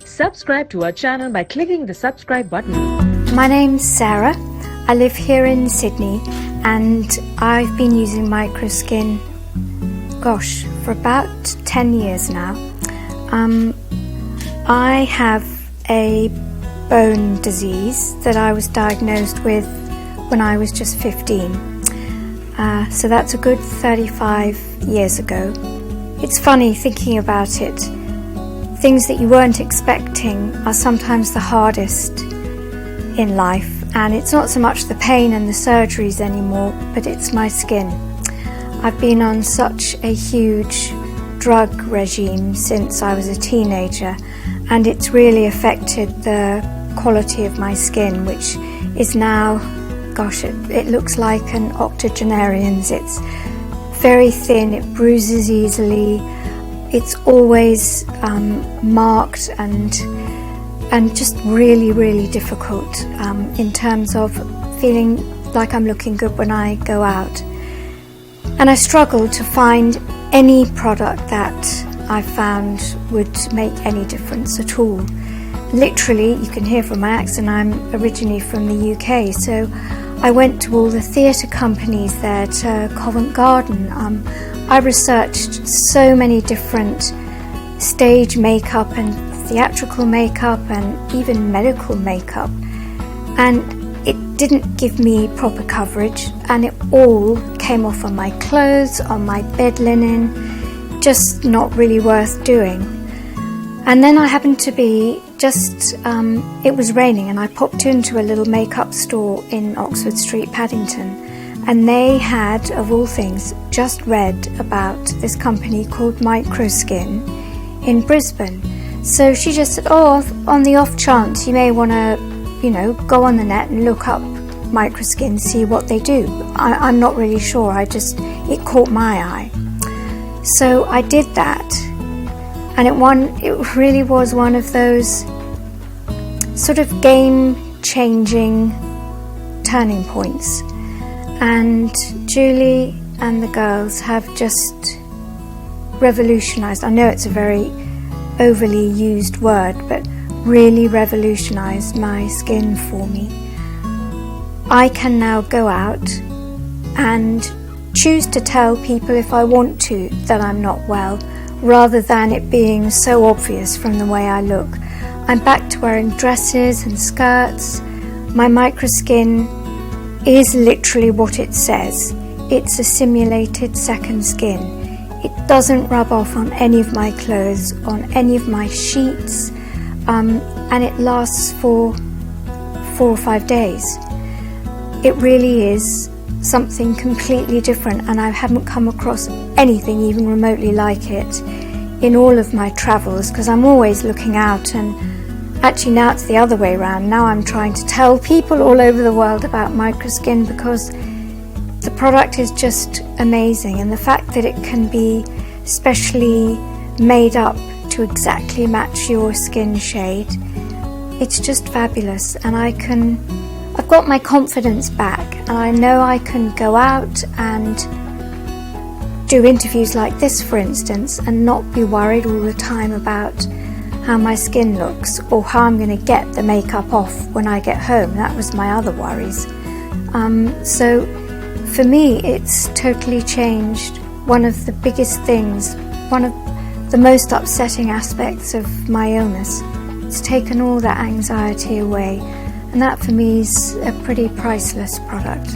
Subscribe to our channel by clicking the subscribe button. My name's Sarah. I live here in Sydney and I've been using Microskin, for about 10 years now. I have a bone disease that I was diagnosed with when I was just 15. So that's a good 35 years ago. It's funny thinking about it. Things that you weren't expecting are sometimes the hardest in life, and it's not so much the pain and the surgeries anymore, but it's my skin. I've been on such a huge drug regime since I was a teenager, and it's really affected the quality of my skin, which is now, it looks like an octogenarian's. It's very thin, it bruises easily, it's always marked and just really difficult in terms of feeling like I'm looking good when I go out. And I struggled to find any product that I found would make any difference at all. Literally, you can hear from my accent, I'm originally from the UK, so I went to all the theatre companies there, to Covent Garden. I researched so many different stage makeup and theatrical makeup and even medical makeup, and it didn't give me proper coverage, and it all came off on my clothes, on my bed linen, just not really worth doing. And then I happened to be it was raining, and I popped into a little makeup store in Oxford Street, Paddington, and they had, of all things, just read about this company called Microskin in Brisbane. So she just said, on the off chance you may want to, go on the net and look up Microskin, see what they do. I'm not really sure, it caught my eye. So I did that, and it really was one of those sort of game-changing turning points. And Julie and the girls have just revolutionised, I know it's a very overly used word, but really revolutionised my skin for me. I can now go out and choose to tell people if I want to that I'm not well, rather than it being so obvious from the way I look. I'm back to wearing dresses and skirts. My Microskin is literally what it says. It's a simulated second skin. It doesn't rub off on any of my clothes, on any of my sheets, and it lasts for 4 or 5 days. It really is something completely different, and I haven't come across anything even remotely like it in all of my travels, because I'm always looking out, and actually now it's the other way around. Now I'm trying to tell people all over the world about Microskin, because the product is just amazing, and the fact that it can be specially made up to exactly match your skin shade, it's just fabulous. And I've got my confidence back, and I know I can go out and do interviews like this, for instance, and not be worried all the time about how my skin looks or how I'm going to get the makeup off when I get home. That was my other worries. So for me, it's totally changed. One of the biggest things, one of the most upsetting aspects of my illness, it's taken all that anxiety away, and that for me is a pretty priceless product.